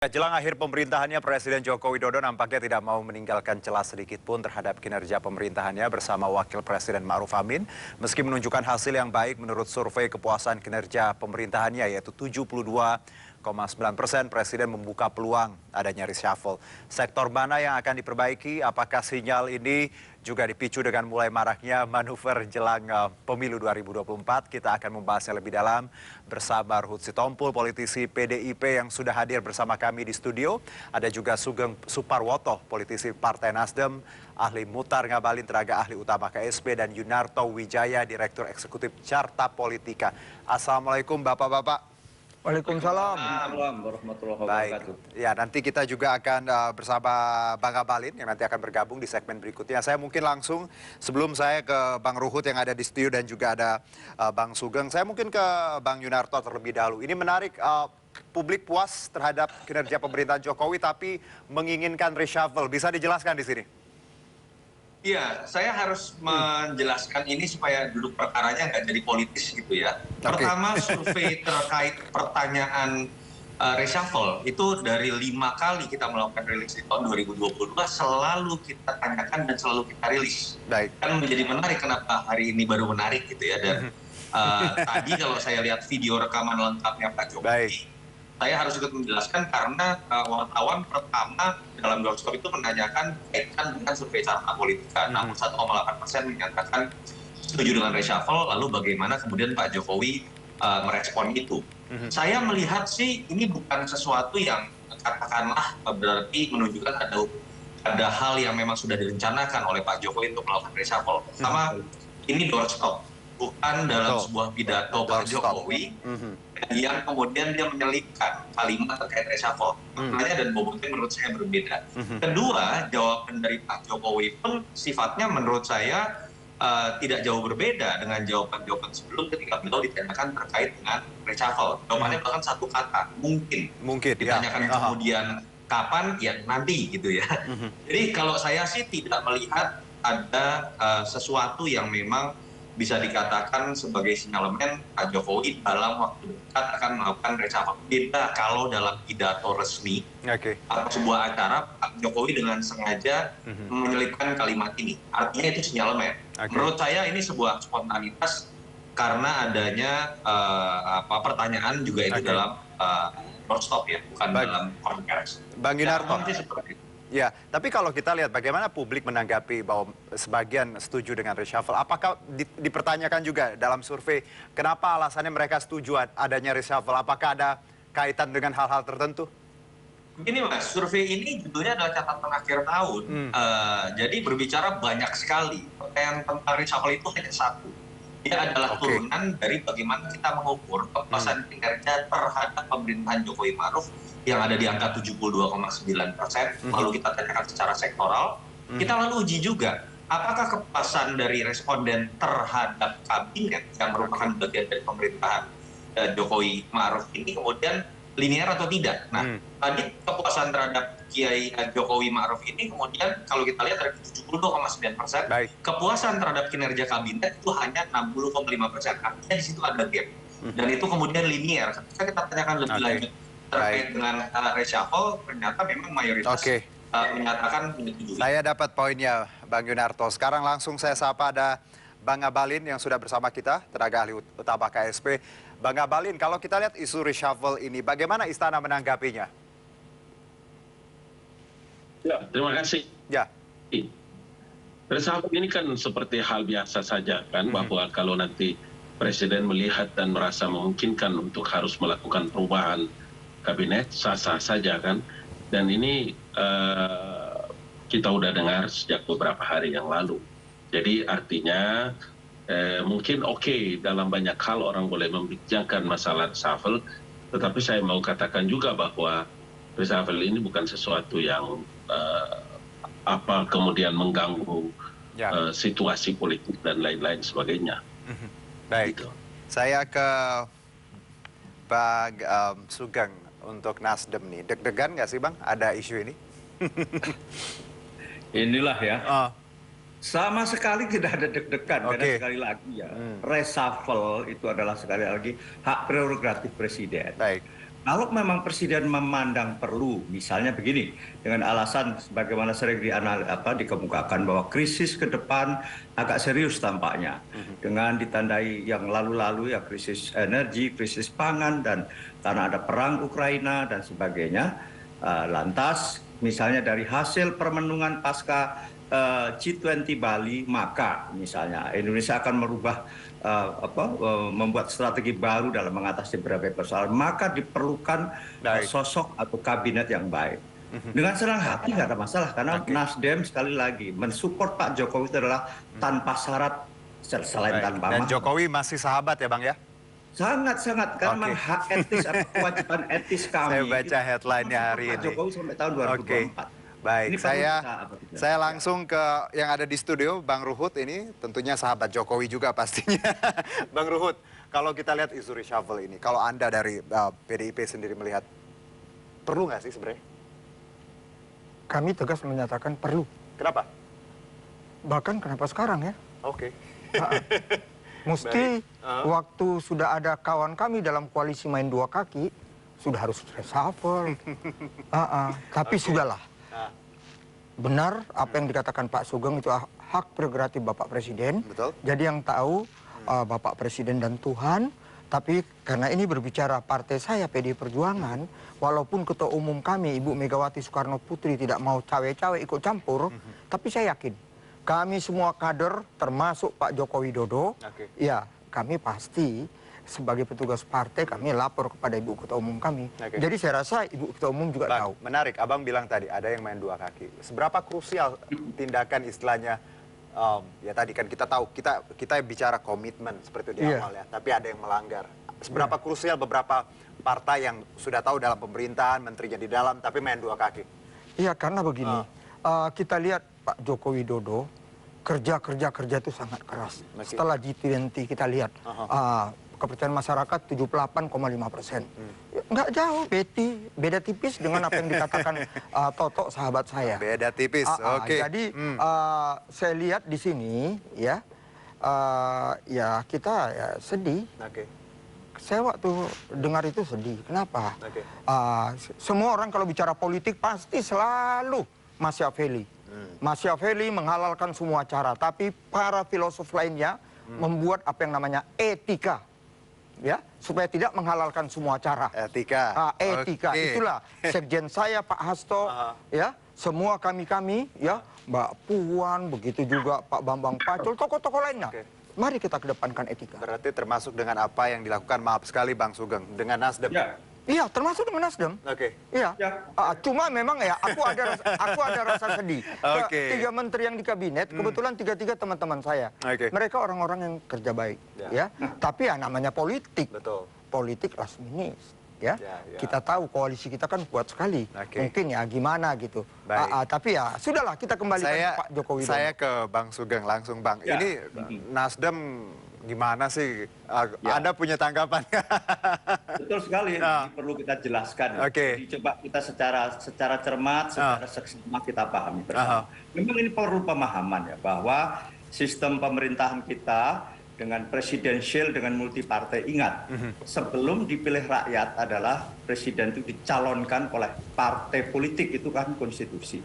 Jelang akhir pemerintahannya, Presiden Joko Widodo nampaknya tidak mau meninggalkan celah sedikit pun terhadap kinerja pemerintahannya bersama Wakil Presiden Ma'ruf Amin. Meski menunjukkan hasil yang baik menurut survei kepuasan kinerja pemerintahannya yaitu 72,9%, Presiden membuka peluang adanya reshuffle. Sektor mana yang akan diperbaiki? Apakah sinyal ini juga dipicu dengan mulai maraknya manuver jelang pemilu 2024? Kita akan membahasnya lebih dalam bersama Ruhut Sitompul, politisi PDIP yang sudah hadir bersama kami di studio. Ada juga Sugeng Suparwoto, politisi Partai Nasdem, ahli Muhtar Ngabalin, tenaga ahli utama KSP, dan Yunarto Wijaya, Direktur Eksekutif Carta Politika. Assalamualaikum Bapak-Bapak. Waalaikumsalam. Assalamualaikum warahmatullahi wabarakatuh. Baik, ya nanti kita juga akan bersama Bang Ngabalin yang nanti akan bergabung di segmen berikutnya. Saya mungkin langsung sebelum saya ke Bang Ruhut yang ada di studio dan juga ada Bang Sugeng, saya mungkin ke Bang Yunarto terlebih dahulu. Ini menarik, publik puas terhadap kinerja pemerintahan Jokowi tapi menginginkan reshuffle. Bisa dijelaskan di sini? Iya, saya harus menjelaskan ini supaya duduk perkaranya nggak jadi politis gitu ya. Pertama, survei terkait pertanyaan reshuffle itu dari 5 kali kita melakukan rilis di tahun 2022 selalu kita tanyakan dan selalu kita rilis. Baik. Kan menjadi menarik kenapa hari ini baru menarik gitu ya. Dan tadi kalau saya lihat video rekaman lengkapnya Pak Jokowi, saya harus ikut menjelaskan karena wartawan pertama dalam doorstop itu menanyakan kaitan dengan survei Carta Politika. 61,8% menyatakan setuju dengan reshuffle, lalu bagaimana kemudian Pak Jokowi merespon itu. Saya melihat sih ini bukan sesuatu yang katakanlah berarti menunjukkan ada hal yang memang sudah direncanakan oleh Pak Jokowi untuk melakukan reshuffle. Pertama, ini doorstop, bukan dalam sebuah pidato Pak Jokowi yang kemudian dia menyelipkan kalimat terkait reshuffle. Maknanya dan bobotnya menurut saya berbeda. Kedua, jawaban dari Pak Jokowi pun sifatnya menurut saya tidak jauh berbeda dengan jawaban-jawaban sebelum ketika beliau ditanyakan terkait dengan reshuffle. Jawabannya bahkan satu kata, mungkin. Ditanyakan kemudian kapan, ya nanti gitu ya. Jadi kalau saya sih tidak melihat ada sesuatu yang memang bisa dikatakan sebagai sinyalemen Pak Jokowi dalam waktu dekat akan melakukan reshuffle. Beda kalau dalam pidato resmi atau sebuah acara Pak Jokowi dengan sengaja menyelipkan kalimat ini. Artinya itu sinyalemen. Menurut saya ini sebuah spontanitas karena adanya pertanyaan juga itu dalam doorstop ya, bukan dalam konversi. Bang Yunarto. Seperti itu. Ya, tapi kalau kita lihat bagaimana publik menanggapi bahwa sebagian setuju dengan reshuffle, apakah dipertanyakan juga dalam survei kenapa alasannya mereka setuju adanya reshuffle? Apakah ada kaitan dengan hal-hal tertentu? Ini Mas, survei ini judulnya adalah catatan akhir tahun. Jadi berbicara banyak sekali. Pertanyaan tentang reshuffle itu hanya satu. Dia adalah turunan dari bagaimana kita mengukur kepuasan kinerja terhadap pemerintahan Jokowi Ma'ruf yang ada di angka 72,9%. Lalu kita tanyakan secara sektoral. Kita lalu uji juga apakah kepuasan dari responden terhadap kabinet yang merupakan bagian dari pemerintahan Jokowi Ma'ruf ini kemudian linear atau tidak. Nah, tadi kepuasan terhadap Kiai Jokowi Ma'ruf ini kemudian kalau kita lihat dari 72,9%, kepuasan terhadap kinerja kabinet itu hanya 60,5%. Artinya di situ ada gap. Dan itu kemudian linear. Ketika kita tanyakan lebih lanjut terkait dengan reshuffle, ternyata memang mayoritas menyatakan menyetujui. Saya dapat poinnya, Bang Yunarto. Sekarang langsung saya sapa ada Bang Ngabalin yang sudah bersama kita, tenaga ahli utama KSP. Bang Ngabalin, kalau kita lihat isu reshuffle ini, bagaimana Istana menanggapinya? Ya, terima kasih. Ya. Reshuffle ini kan seperti hal biasa saja kan, bahwa kalau nanti Presiden melihat dan merasa memungkinkan untuk harus melakukan perubahan kabinet, sah-sah saja kan. Dan ini kita udah dengar sejak beberapa hari yang lalu. Jadi artinya mungkin dalam banyak hal orang boleh membicarakan masalah reshuffle, tetapi saya mau katakan juga bahwa reshuffle ini bukan sesuatu yang kemudian mengganggu situasi politik dan lain-lain sebagainya. Baik, saya ke Bang Sugeng untuk Nasdem nih. Deg-degan nggak sih Bang ada isu ini? Inilah ya. Sama sekali tidak ada deg-degan, karena sekali lagi ya, reshuffle itu adalah sekali lagi hak prerogatif presiden. Kalau memang Presiden memandang perlu, misalnya begini, dengan alasan sebagaimana sering dikemukakan bahwa krisis ke depan agak serius tampaknya, dengan ditandai yang lalu-lalu ya krisis energi, krisis pangan, dan karena ada perang Ukraina dan sebagainya, lantas misalnya dari hasil permenungan pasca G20 Bali, maka misalnya Indonesia akan merubah membuat strategi baru dalam mengatasi berbagai persoalan, maka diperlukan sosok atau kabinet yang baik. Dengan senang hati nggak ada masalah, karena Nasdem sekali lagi mensupport Pak Jokowi itu adalah tanpa syarat selain tanpa Dan Jokowi masih sahabat ya Bang ya? Sangat-sangat, karena memang hak etis atau kewajiban etis kami. Saya baca headline-nya hari ini. Pak Jokowi sampai tahun 2024. Baik, saya langsung ke yang ada di studio, Bang Ruhut ini tentunya sahabat Jokowi juga pastinya. Bang Ruhut, kalau kita lihat isu reshuffle ini, kalau Anda dari PDIP sendiri melihat, perlu nggak sih sebenarnya? Kami tegas menyatakan perlu. Kenapa? Bahkan kenapa sekarang ya? Oke. Mesti waktu sudah ada kawan kami dalam koalisi main dua kaki, sudah harus reshuffle. Tapi sudahlah. Benar apa yang dikatakan Pak Sugeng itu hak prerogatif Bapak Presiden. Betul. Jadi yang tahu Bapak Presiden dan Tuhan. Tapi karena ini berbicara partai saya PDI Perjuangan, walaupun Ketua Umum kami Ibu Megawati Soekarno Putri tidak mau cawe-cawe ikut campur, tapi saya yakin kami semua kader termasuk Pak Joko Widodo, ya kami pasti sebagai petugas partai kami lapor kepada Ibu Ketua Umum kami. Jadi saya rasa Ibu Ketua Umum juga tahu. Menarik, Abang bilang tadi ada yang main dua kaki. Seberapa krusial tindakan istilahnya, ya tadi kan kita tahu, kita bicara komitmen seperti itu di awal ya, tapi ada yang melanggar. Seberapa krusial beberapa partai yang sudah tahu dalam pemerintahan, menterinya di dalam, tapi main dua kaki? Iya, karena begini, kita lihat Pak Joko Widodo, kerja itu sangat keras. Setelah G20 kita lihat, kepercayaan masyarakat 78,5%. Nggak jauh, beda tipis dengan apa yang dikatakan Toto sahabat saya. Beda tipis, oke. Jadi saya lihat di sini ya, ya kita ya sedih. Saya waktu dengar itu sedih. Kenapa? Semua orang kalau bicara politik pasti selalu Machiavelli. Machiavelli menghalalkan semua cara, tapi para filosof lainnya membuat apa yang namanya etika. Ya, supaya tidak menghalalkan semua cara. Etika. Etika. Itulah sekjen saya Pak Hasto, ya, semua kami ya, Mbak Puan, begitu juga Pak Bambang Pacul, tokoh-tokoh lainnya. Mari kita kedepankan etika. Berarti termasuk dengan apa yang dilakukan, maaf sekali Bang Sugeng, dengan Nasdem. Iya, termasuk dengan Nasdem. Iya. Cuma memang ya, aku ada rasa sedih. Tiga menteri yang di kabinet, kebetulan tiga teman-teman saya. Mereka orang-orang yang kerja baik, ya. Tapi ya namanya politik. Betul. Politik last minute, ya. Kita tahu koalisi kita kan kuat sekali. Mungkin ya gimana gitu. Tapi ya sudahlah, kita kembalikan ke Pak Jokowi. Saya ke Bang Sugeng langsung, Bang. Ini Nasdem gimana sih? Anda punya tanggapan? Betul sekali, perlu kita jelaskan. Jadi coba kita secara cermat, secara seksama kita pahami bersama. Memang ini perlu pemahaman ya, bahwa sistem pemerintahan kita dengan presidensial, dengan multipartai, ingat, sebelum dipilih rakyat adalah presiden itu dicalonkan oleh partai politik, itu kan konstitusi.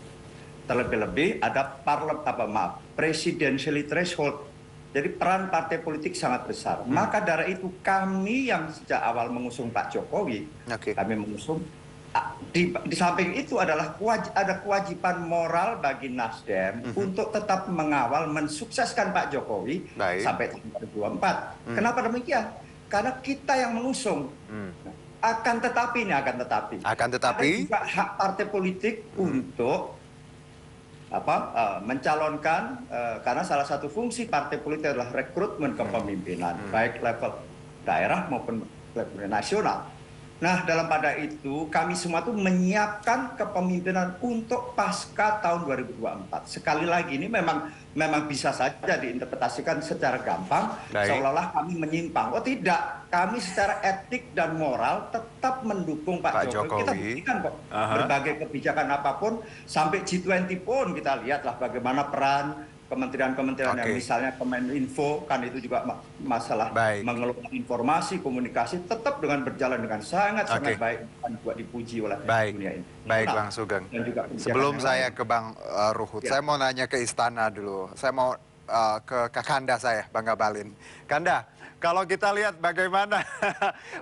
Terlebih-lebih ada presidential threshold. Jadi peran partai politik sangat besar. Maka dari itu kami yang sejak awal mengusung Pak Jokowi, kami mengusung, di samping itu adalah ada kewajiban moral bagi Nasdem untuk tetap mengawal, mensukseskan Pak Jokowi sampai tahun 2024. Kenapa demikian? Karena kita yang mengusung. Akan tetapi ada juga hak partai politik untuk mencalonkan, karena salah satu fungsi partai politik adalah rekrutmen kepemimpinan, baik level daerah maupun level nasional. Nah, dalam pada itu kami semua tuh menyiapkan kepemimpinan untuk pasca tahun 2024. Sekali lagi ini memang bisa saja diinterpretasikan secara gampang, seolah-olah kami menyimpang. Oh tidak, kami secara etik dan moral tetap mendukung Pak Jokowi. Kita buktikan kok berbagai kebijakan apapun, sampai G20 pun kita lihatlah bagaimana peran kementerian-kementerian yang misalnya Kemeninfo, kan itu juga masalah mengelola informasi, komunikasi, tetap berjalan dengan sangat-sangat baik, dan juga dipuji oleh dunia ini. Baik, Bang Sugeng. Sebelum saya ke Bang Ruhut, saya mau nanya ke Istana dulu. Saya mau ke Kanda saya, Bang Ngabalin. Kanda, kalau kita lihat bagaimana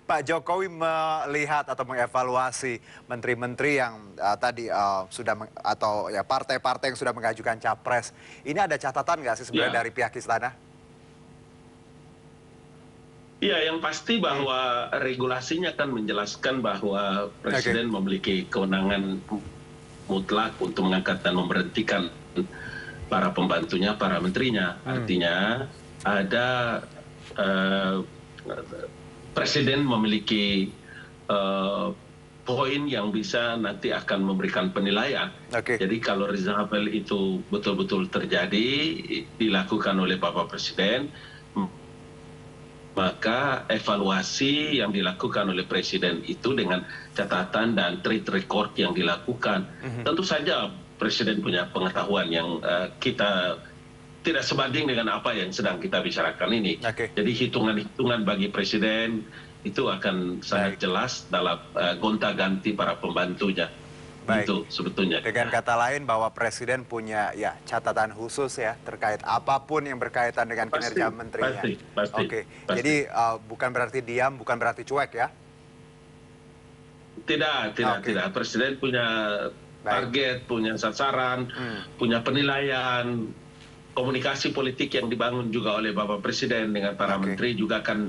Pak Jokowi melihat atau mengevaluasi menteri-menteri yang tadi sudah atau ya partai-partai yang sudah mengajukan capres, ini ada catatan nggak sih sebenarnya dari pihak Istana? Iya, yang pasti bahwa regulasinya kan menjelaskan bahwa Presiden memiliki kewenangan mutlak untuk mengangkat dan memberhentikan para pembantunya, para menterinya. Artinya ada Presiden memiliki poin yang bisa nanti akan memberikan penilaian. Jadi kalau reshuffle itu betul-betul terjadi, dilakukan oleh Bapak Presiden, maka evaluasi yang dilakukan oleh Presiden itu dengan catatan dan track record yang dilakukan. Tentu saja Presiden punya pengetahuan yang kita tidak sebanding dengan apa yang sedang kita bicarakan ini. Jadi hitungan-hitungan bagi Presiden itu akan sangat jelas dalam gonta-ganti para pembantunya. Itu sebetulnya. Dengan kata lain bahwa Presiden punya ya catatan khusus ya terkait apapun yang berkaitan dengan kinerja menterinya. Pasti. Jadi bukan berarti diam, bukan berarti cuek ya? Tidak. Presiden punya target, punya sasaran, punya penilaian, komunikasi politik yang dibangun juga oleh Bapak Presiden dengan para menteri juga kan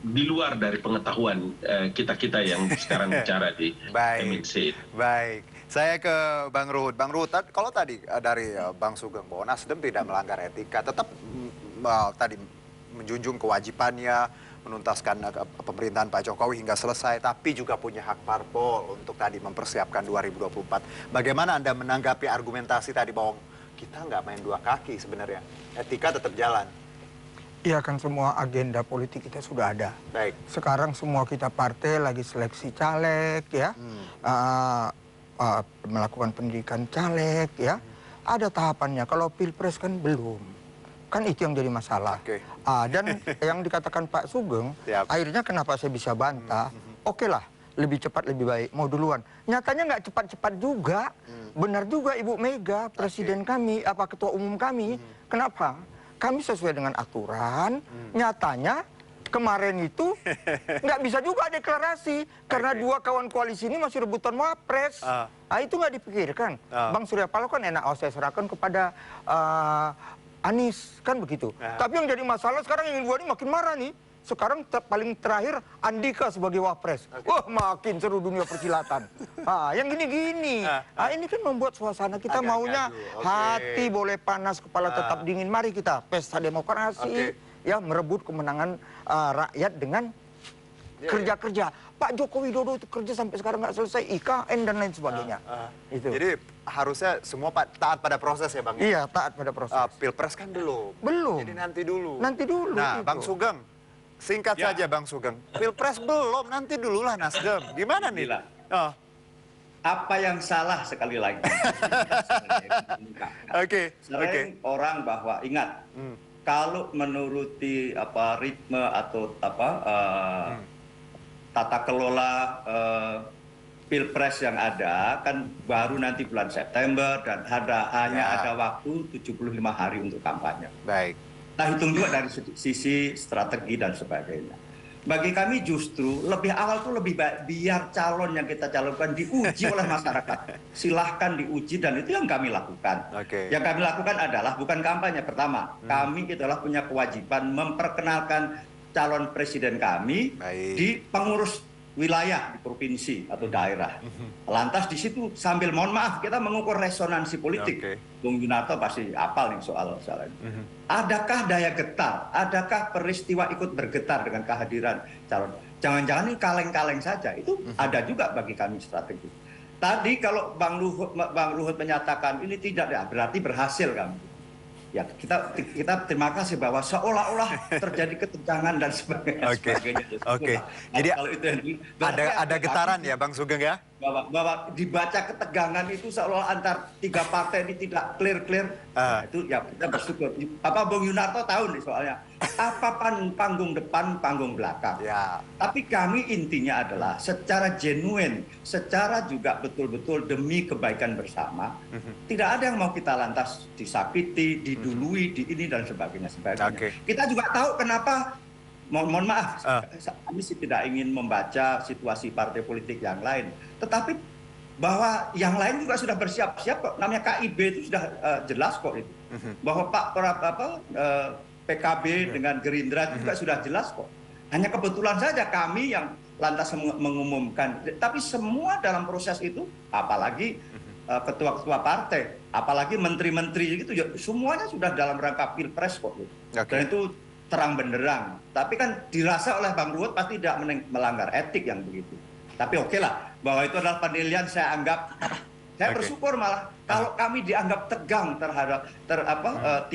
di luar dari pengetahuan kita-kita yang sekarang bicara di MNC. Baik, saya ke Bang Ruhut. Bang Ruhut, kalau tadi dari Bang Sugeng bahwa Nasdem tidak melanggar etika, tetap tadi menjunjung kewajibannya menuntaskan pemerintahan Pak Jokowi hingga selesai, tapi juga punya hak parpol untuk tadi mempersiapkan 2024. Bagaimana Anda menanggapi argumentasi tadi bahwa kita nggak main dua kaki sebenarnya, etika tetap jalan? Iya, kan semua agenda politik kita sudah ada. Sekarang semua kita partai lagi seleksi caleg ya, melakukan pendidikan caleg ya. Ada tahapannya. Kalau pilpres kan belum. Kan itu yang jadi masalah. Dan yang dikatakan Pak Sugeng, akhirnya kenapa saya bisa bantah? Oke lah, lebih cepat lebih baik. Mau duluan. Nyatanya nggak cepat-cepat juga. Benar juga Ibu Mega, Presiden kami, Ketua Umum kami. Kenapa? Kami sesuai dengan aturan, nyatanya kemarin itu nggak bisa juga deklarasi. Karena dua kawan koalisi ini masih rebutan wapres. Itu nggak dipikirkan. Bang Surya Paloh kan enak, saya serahkan kepada Anies, kan begitu. Tapi yang jadi masalah sekarang yang dua ini makin marah nih. Sekarang paling terakhir Andika sebagai wapres. Wah, makin seru dunia persilatan. Yang gini-gini. Ini kan membuat suasana kita maunya hati boleh panas, kepala tetap dingin. Mari kita pesta demokrasi, ya merebut kemenangan rakyat dengan kerja-kerja. Pak Joko Widodo itu kerja sampai sekarang nggak selesai, IKN dan lain sebagainya. Jadi harusnya semua taat pada proses ya Bang? Iya, taat pada proses. Pilpres kan belum. Jadi nanti dulu. Nah, Bang Sugeng, singkat saja Bang Sugeng. Pilpres belum, nanti dululah Nasdem. Gimana nih? Apa yang salah sekali lagi? Sering orang bahwa ingat, kalau menuruti ritme atau tata kelola Pilpres yang ada kan baru nanti bulan September dan hanya ada waktu 75 hari untuk kampanye. Nah, hitung juga dari sisi strategi dan sebagainya. Bagi kami justru lebih awal tuh lebih baik biar calon yang kita calonkan diuji oleh masyarakat. Silahkan diuji dan itu yang kami lakukan. Yang kami lakukan adalah bukan kampanye. Pertama, kami adalah punya kewajiban memperkenalkan calon presiden kami di pengurus wilayah di provinsi atau daerah. Lantas di situ sambil mohon maaf kita mengukur resonansi politik. Bung Yunarto pasti hafal nih soal ini. Adakah daya getar? Adakah peristiwa ikut bergetar dengan kehadiran calon? Jangan-jangan ini kaleng-kaleng saja. Itu ada juga bagi kami strategi. Tadi kalau Bang Ruhut menyatakan ini tidak, ya, berarti berhasil kami. Ya, kita terima kasih bahwa seolah-olah terjadi ketegangan dan sebagainya. Jadi kalau itu ada getaran ya Bang Sugeng ya? bahwa dibaca ketegangan itu seolah antar 3 partai ini tidak clear. Itu ya kita bersyukur. Bung Yunarto tahu nih soalnya. Apa panggung depan, panggung belakang. Ya. Tapi kami intinya adalah secara genuine, secara juga betul-betul demi kebaikan bersama. Tidak ada yang mau kita lantas disakiti, didului, di ini dan sebagainya. Kita juga tahu kenapa. Mohon maaf, kami sih tidak ingin membaca situasi partai politik yang lain. Tetapi bahwa yang lain juga sudah bersiap-siap kok. Namanya KIB itu sudah jelas kok itu. Bahwa PKB dengan Gerindra juga sudah jelas kok. Hanya kebetulan saja kami yang lantas mengumumkan. Tapi semua dalam proses itu, apalagi ketua-ketua partai, apalagi menteri-menteri itu, semuanya sudah dalam rangka pilpres kok. Dan itu terang benderang. Tapi kan dirasa oleh Bang Ruhut pasti tidak melanggar etik yang begitu. Tapi oke lah, bahwa itu adalah penilaian saya anggap, saya bersyukur malah kalau kami dianggap tegang terhadap 3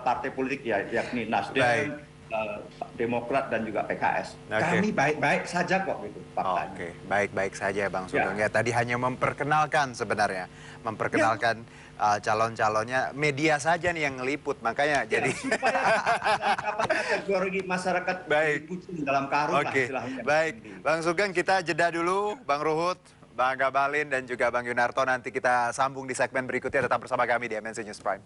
partai politik ya, yakni Nasdem, Demokrat dan juga PKS. Kami baik-baik saja kok gitu faktanya. Baik-baik saja Bang Sugeng. Ya tadi hanya memperkenalkan sebenarnya, memperkenalkan calon-calonnya, media saja nih yang ngeliput, makanya jadi supaya kategori masyarakat kucing dalam karung lah istilahnya. Baik, Bang Sugeng kita jeda dulu, Bang Ruhut, Bang Ngabalin dan juga Bang Yunarto, nanti kita sambung di segmen berikutnya, tetap bersama kami di MNC News Prime.